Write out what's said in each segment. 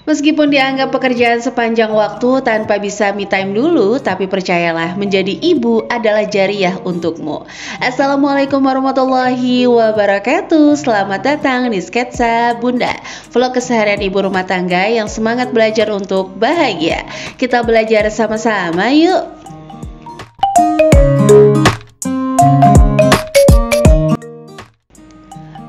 Meskipun dianggap pekerjaan sepanjang waktu tanpa bisa me time dulu, tapi percayalah, menjadi ibu adalah jariah untukmu. Assalamualaikum warahmatullahi wabarakatuh. Selamat datang di Sketsa Bunda, vlog keseharian ibu rumah tangga yang semangat belajar untuk bahagia. Kita belajar sama-sama yuk.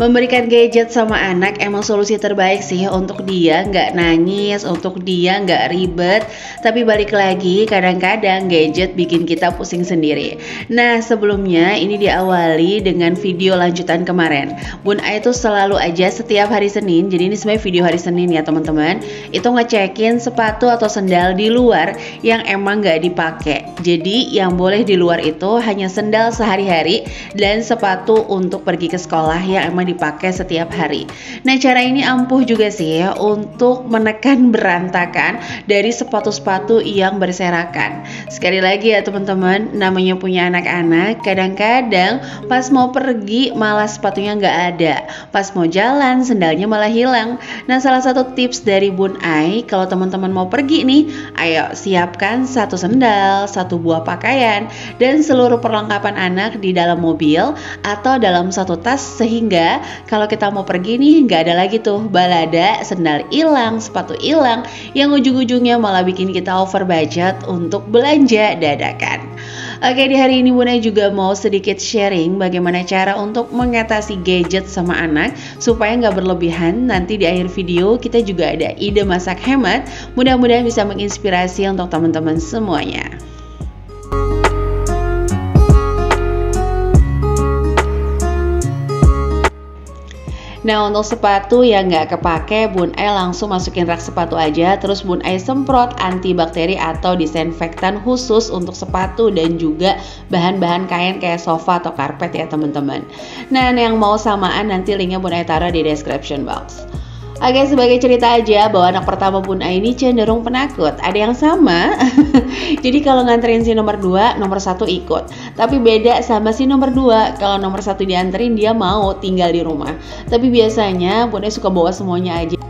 Memberikan gadget sama anak emang solusi terbaik sih untuk dia nggak nangis, untuk dia nggak ribet. Tapi balik lagi, kadang-kadang gadget bikin kita pusing sendiri. Nah, sebelumnya ini diawali dengan video lanjutan kemarin. Bun Ai itu selalu aja setiap hari Senin, jadi ini sebenarnya video hari Senin ya teman-teman, itu ngecekin sepatu atau sendal di luar yang emang nggak dipakai. Jadi yang boleh di luar itu hanya sendal sehari-hari dan sepatu untuk pergi ke sekolah yang emang dipakai setiap hari. Nah, cara ini ampuh juga sih ya untuk menekan berantakan dari sepatu-sepatu yang berserakan. Sekali lagi ya teman-teman, namanya punya anak-anak, kadang-kadang pas mau pergi malah sepatunya nggak ada, pas mau jalan sendalnya malah hilang. Nah, salah satu tips dari Bun Ai, kalau teman-teman mau pergi nih, ayo siapkan satu sendal, satu buah pakaian, dan seluruh perlengkapan anak di dalam mobil atau dalam satu tas, sehingga kalau kita mau pergi nih nggak ada lagi tuh balada, sendal hilang, sepatu hilang, yang ujung-ujungnya malah bikin kita over budget untuk belanja dadakan. Oke, di hari ini Bun Ai juga mau sedikit sharing bagaimana cara untuk mengatasi gadget sama anak supaya nggak berlebihan. Nanti di akhir video kita juga ada ide masak hemat, mudah-mudahan bisa menginspirasi untuk teman-teman semuanya. Nah, untuk sepatu yang nggak kepake, Bun Ai langsung masukin rak sepatu aja. Terus Bun Ai semprot antibakteri atau disinfektan khusus untuk sepatu dan juga bahan-bahan kain kayak sofa atau karpet ya teman-teman. Nah, yang mau samaan nanti linknya Bun Ai taruh di description box. Oke, sebagai cerita aja bahwa anak pertama Bun Ai ini cenderung penakut. Ada yang sama. Jadi kalau nganterin si nomor 2, nomor 1 ikut. Tapi beda sama si nomor 2. Kalau nomor 1 dianterin, dia mau tinggal di rumah. Tapi biasanya Bun Ai suka bawa semuanya aja.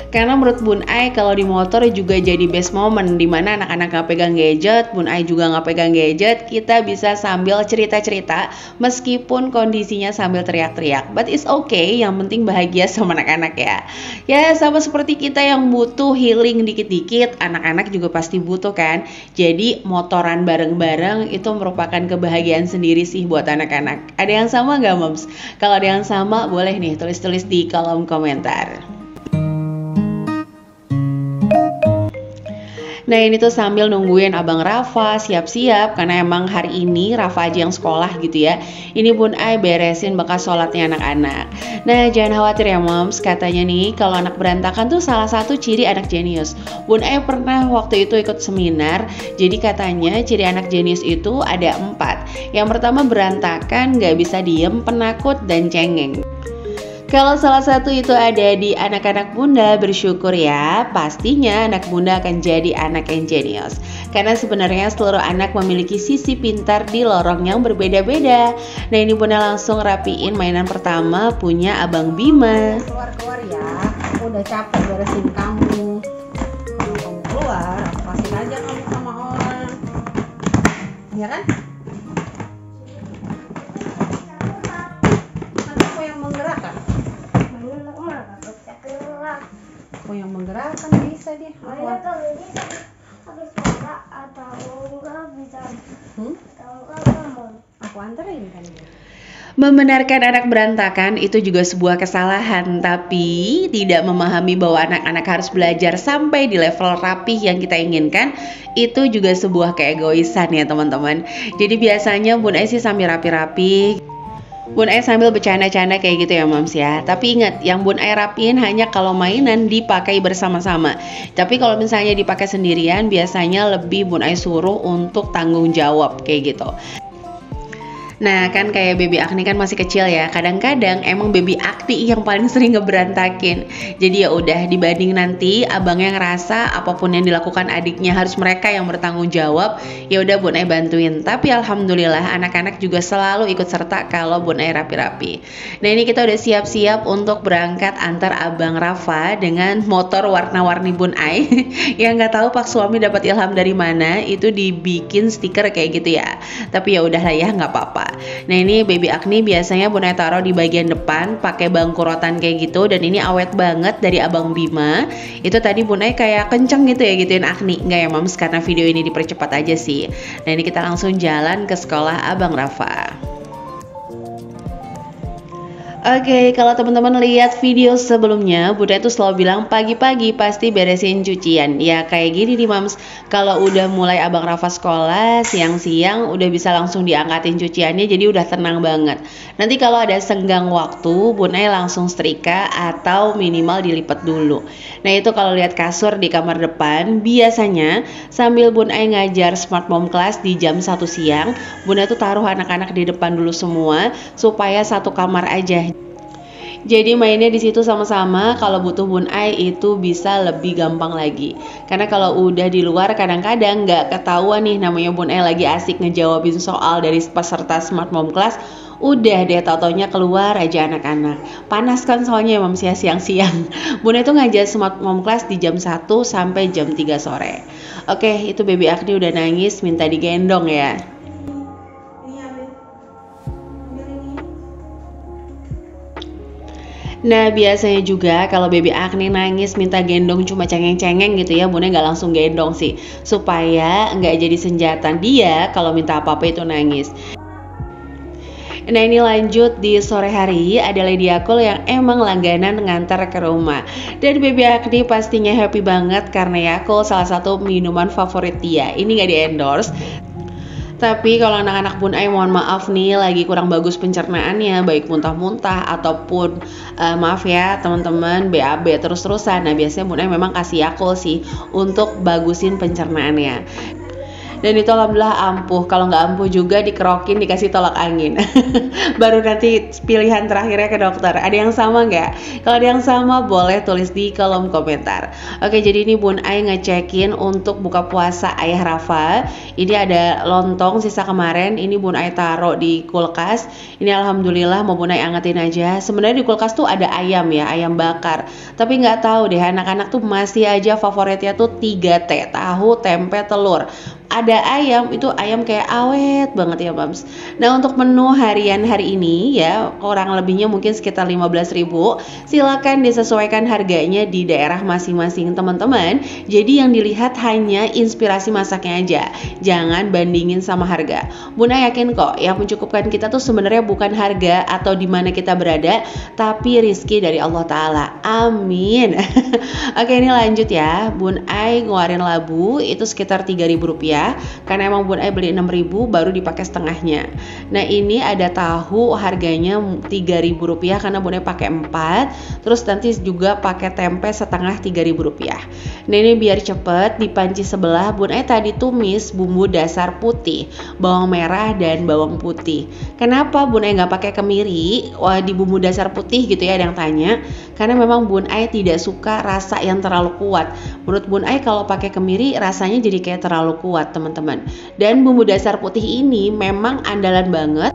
Karena menurut Bun Ai kalau di motor juga jadi best moment, dimana anak-anak gak pegang gadget, Bun Ai juga gak pegang gadget, kita bisa sambil cerita-cerita meskipun kondisinya sambil teriak-teriak. But it's okay, yang penting bahagia sama anak-anak ya. Ya sama seperti kita yang butuh healing dikit-dikit, anak-anak juga pasti butuh kan. Jadi motoran bareng-bareng itu merupakan kebahagiaan sendiri sih buat anak-anak. Ada yang sama gak moms? Kalau ada yang sama boleh nih tulis-tulis di kolom komentar. Nah, ini tuh sambil nungguin Abang Rafa siap-siap karena emang hari ini Rafa aja yang sekolah gitu ya. Ini Bun Ai beresin bekas sholatnya anak-anak. Nah, jangan khawatir ya moms, katanya nih kalau anak berantakan tuh salah satu ciri anak jenius. Bun Ai pernah waktu itu ikut seminar, jadi katanya ciri anak jenius itu ada 4. Yang pertama berantakan, gak bisa diem, penakut, dan cengeng. Kalau salah satu itu ada di anak-anak Bunda, bersyukur ya, pastinya anak Bunda akan jadi anak yang jenius. Karena sebenarnya seluruh anak memiliki sisi pintar di lorong yang berbeda-beda. Nah, ini Bunda langsung rapiin mainan pertama punya Abang Bima. Keluar-keluar ya, aku udah capek beresin kamu. Kalau kamu keluar, aku kasih aja kamu sama orang. Ya kan? Aku yang menggerakkan bisa dia. Aku anterin kan dia. Membenarkan anak berantakan itu juga sebuah kesalahan, tapi tidak memahami bahwa anak-anak harus belajar sampai di level rapih yang kita inginkan, itu juga sebuah keegoisan ya teman-teman. Jadi biasanya Bun Ai sih sambil rapi-rapi, Bun Ai sambil bercanda-canda kayak gitu ya moms ya. Tapi ingat, yang Bun Ai rapiin hanya kalau mainan dipakai bersama-sama. Tapi kalau misalnya dipakai sendirian, biasanya lebih Bun Ai suruh untuk tanggung jawab kayak gitu. Nah kan kayak baby Agni kan masih kecil ya, kadang-kadang emang baby Agni yang paling sering ngeberantakin. Jadi ya udah, dibanding nanti abangnya ngerasa apapun yang dilakukan adiknya harus mereka yang bertanggung jawab, ya udah Bun Ai bantuin. Tapi alhamdulillah anak-anak juga selalu ikut serta kalau Bun Ai rapi-rapi. Nah ini kita udah siap-siap untuk berangkat antar abang Rafa dengan motor warna-warni Bun Ai. Yang nggak tahu Pak suami dapat ilham dari mana, itu dibikin stiker kayak gitu ya. Tapi ya udahlah ya, nggak apa-apa. Nah ini baby Agni biasanya Bun Ai taruh di bagian depan pakai bangku rotan kayak gitu, dan ini awet banget dari Abang Bima. Itu tadi Bun Ai kayak kenceng gitu ya gituin Agni, nggak ya Mams, karena video ini dipercepat aja sih. Nah ini kita langsung jalan ke sekolah Abang Rafa. Oke, kalau teman-teman lihat video sebelumnya, Bunda itu selalu bilang pagi-pagi pasti beresin cucian. Ya kayak gini nih Mams, kalau udah mulai Abang Rafa sekolah, siang-siang udah bisa langsung diangkatin cuciannya, jadi udah tenang banget. Nanti kalau ada senggang waktu, Bunda langsung setrika atau minimal dilipat dulu. Nah itu kalau lihat kasur di kamar depan, biasanya sambil Bunda ngajar Smart Mom Class di jam 1 siang, Bunda tuh taruh anak-anak di depan dulu semua, supaya satu kamar aja. Jadi mainnya di situ sama-sama, kalau butuh Bun Ai itu bisa lebih gampang lagi. Karena kalau udah di luar kadang-kadang nggak ketahuan nih namanya Bun Ai lagi asik ngejawabin soal dari peserta Smart Mom Class. Udah deh tau-taunya keluar aja anak-anak. Panas kan soalnya Mams ya siang-siang. Bun Ai tuh ngajar Smart Mom Class di jam 1 sampai jam 3 sore. Oke, itu baby Agni udah nangis minta digendong ya. Nah biasanya juga kalau baby Agni nangis minta gendong cuma cengeng-cengeng gitu ya, Bunda nggak langsung gendong sih, supaya nggak jadi senjata dia kalau minta apa-apa itu nangis. Nah ini lanjut di sore hari, ada Lady Yakul yang emang langganan ngantar ke rumah. Dan baby Agni pastinya happy banget karena Yakul salah satu minuman favorit dia. Ini nggak di endorse, tapi kalau anak-anak Bun Ai mohon maaf nih lagi kurang bagus pencernaannya, baik muntah-muntah ataupun maaf ya teman-teman BAB terus-terusan. Nah biasanya Bun Ai memang kasih Yakult sih untuk bagusin pencernaannya. Dan itu alhamdulillah ampuh. Kalau nggak ampuh juga dikerokin dikasih tolak angin. Baru nanti pilihan terakhirnya ke dokter. Ada yang sama nggak? Kalau ada yang sama boleh tulis di kolom komentar. Oke, jadi ini Bun Ai ngecekin untuk buka puasa ayah Rafa. Ini ada lontong sisa kemarin. Ini Bun Ai taruh di kulkas. Ini alhamdulillah mau Bun Ai angetin aja. Sebenarnya di kulkas tuh ada ayam ya, ayam bakar. Tapi nggak tahu deh, anak-anak tuh masih aja favoritnya tuh 3T, tahu, tempe, telur. Ada ayam, itu ayam kayak awet banget ya Mams. Nah untuk menu harian hari ini ya kurang lebihnya mungkin sekitar 15.000. Silakan disesuaikan harganya di daerah masing-masing teman-teman. Jadi yang dilihat hanya inspirasi masaknya aja, jangan bandingin sama harga. Bunda yakin kok yang mencukupkan kita tuh sebenarnya bukan harga atau di mana kita berada, tapi rizki dari Allah Ta'ala. Amin. Oke ini lanjut ya. Bun Ai ngeluarin labu itu sekitar 3.000 rupiah. Karena emang Bun Ai beli 6.000 baru dipakai setengahnya. Nah ini ada tahu harganya 3.000 rupiah karena Bun Ai pakai 4. Terus nanti juga pakai tempe setengah 3.000 rupiah. Nah ini biar cepet, di panci sebelah Bun Ai tadi tumis bumbu dasar putih, bawang merah dan bawang putih. Kenapa Bun Ai nggak pakai kemiri? Wah di bumbu dasar putih gitu ya ada yang tanya. Karena memang Bun Ai tidak suka rasa yang terlalu kuat. Menurut Bun Ai kalau pakai kemiri rasanya jadi kayak terlalu kuat teman-teman. Dan bumbu dasar putih ini memang andalan banget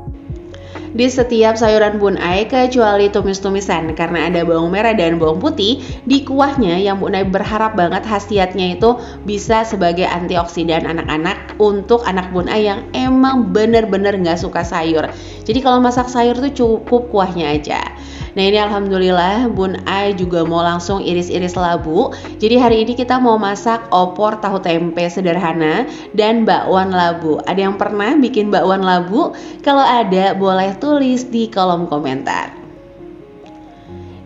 di setiap sayuran Bun Ai kecuali tumis-tumisan, karena ada bawang merah dan bawang putih di kuahnya yang Bun Ai berharap banget khasiatnya itu bisa sebagai antioksidan anak-anak untuk anak Bun Ai yang emang bener-bener gak suka sayur. Jadi kalau masak sayur tuh cukup kuahnya aja. Nah ini alhamdulillah Bun Ai juga mau langsung iris-iris labu. Jadi hari ini kita mau masak opor tahu tempe sederhana dan bakwan labu. Ada yang pernah bikin bakwan labu? Kalau ada boleh tulis di kolom komentar.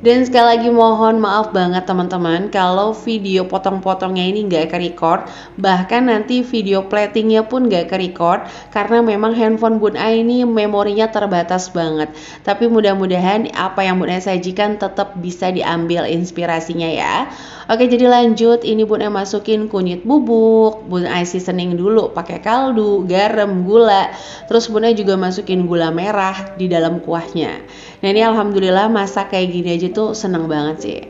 Dan sekali lagi mohon maaf banget teman-teman kalau video potong-potongnya ini nggak ke-record, bahkan nanti video platingnya pun nggak ke-record karena memang handphone Bun Ai ini memorinya terbatas banget. Tapi mudah-mudahan apa yang Bun Ai sajikan tetap bisa diambil inspirasinya ya. Oke, jadi lanjut, ini Bun Ai masukin kunyit bubuk, Bun Ai seasoning dulu pakai kaldu, garam, gula, terus Bun Ai juga masukin gula merah di dalam kuahnya. Nah ini alhamdulillah masak kayak gini aja tuh seneng banget sih.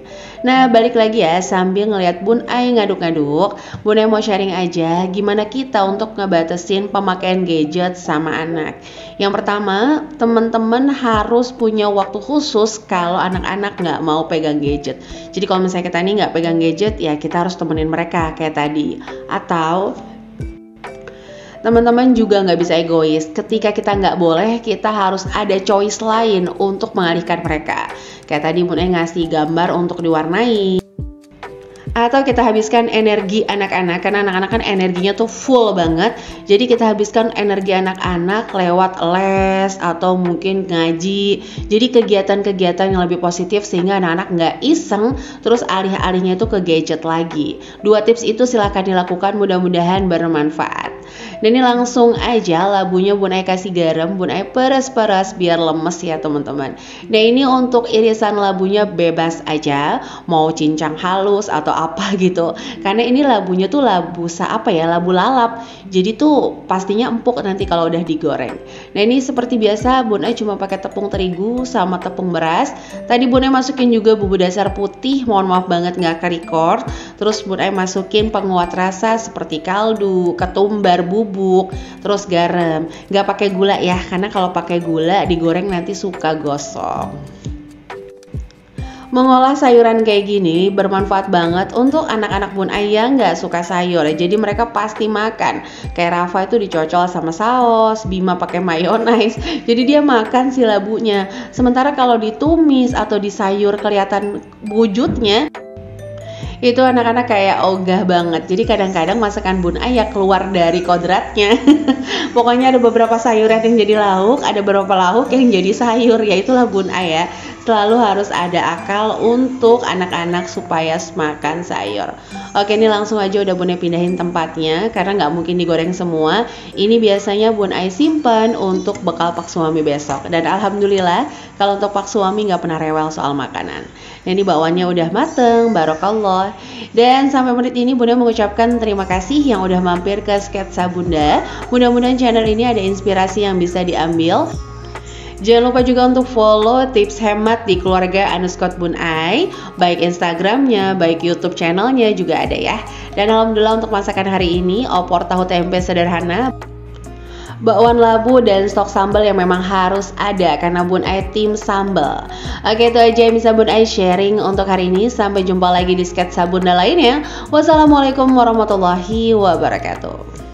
Nah balik lagi ya, sambil ngeliat Bun Ai ngaduk-ngaduk, Bun Ai mau sharing aja gimana kita untuk ngebatasin pemakaian gadget sama anak. Yang pertama, teman-teman harus punya waktu khusus kalau anak-anak nggak mau pegang gadget. Jadi kalau misalnya kita nih nggak pegang gadget, ya kita harus temenin mereka kayak tadi. Atau teman-teman juga nggak bisa egois. Ketika kita nggak boleh, kita harus ada choice lain untuk mengalihkan mereka. Kayak tadi Bun Ai ngasih gambar untuk diwarnai. Atau kita habiskan energi anak-anak, karena anak-anak kan energinya tuh full banget. Jadi kita habiskan energi anak-anak lewat les atau mungkin ngaji. Jadi kegiatan-kegiatan yang lebih positif sehingga anak-anak nggak iseng terus alih-alihnya itu ke gadget lagi. 2 tips itu silahkan dilakukan, mudah-mudahan bermanfaat. Dan ini langsung aja labunya Bun Ai kasih garam, Bun Ai peras-peras biar lemes ya teman-teman. Nah ini untuk irisan labunya bebas aja, mau cincang halus atau apa gitu. Karena ini labunya tuh labu labu lalap. Jadi tuh pastinya empuk nanti kalau udah digoreng. Nah ini seperti biasa Bun Ai cuma pakai tepung terigu sama tepung beras. Tadi Bun Ai masukin juga bumbu dasar putih, mohon maaf banget nggak ke-record. Terus Bun Ai masukin penguat rasa seperti kaldu, ketumbar, bubuk, terus garam. Nggak pakai gula ya, karena kalau pakai gula digoreng nanti suka gosong. Mengolah sayuran kayak gini bermanfaat banget untuk anak-anak Bun Ai yang nggak suka sayur. Jadi mereka pasti makan. Kayak Rafa itu dicocol sama saus, Bima pakai mayonaise. Jadi dia makan si labunya. Sementara kalau ditumis atau di sayur kelihatan wujudnya, itu anak-anak kayak ogah banget. Jadi kadang-kadang masakan Bun Ai ya keluar dari kodratnya. Pokoknya ada beberapa sayuran yang jadi lauk, ada beberapa lauk yang jadi sayur. Ya itulah Bun Ai ya. Selalu harus ada akal untuk anak-anak supaya makan sayur. Oke, ini langsung aja udah Bun Ai pindahin tempatnya karena nggak mungkin digoreng semua. Ini biasanya Bun Ai simpan untuk bekal Pak Suami besok. Dan alhamdulillah kalau untuk Pak Suami nggak pernah rewel soal makanan. Nah, ini bakwannya udah mateng, barokallah. Dan sampai menit ini Bunda mengucapkan terima kasih yang udah mampir ke Sketsa Bunda. Mudah-mudahan channel ini ada inspirasi yang bisa diambil. Jangan lupa juga untuk follow tips hemat di keluarga _Bun Ai, baik Instagramnya, baik YouTube channelnya juga ada ya. Dan alhamdulillah untuk masakan hari ini, opor tahu tempe sederhana, bakwan labu, dan stok sambal yang memang harus ada karena Bun Ai tim sambal. Oke, itu aja yang bisa Bun Ai sharing untuk hari ini. Sampai jumpa lagi di Sketsa Bunda lainnya. Wassalamualaikum warahmatullahi wabarakatuh.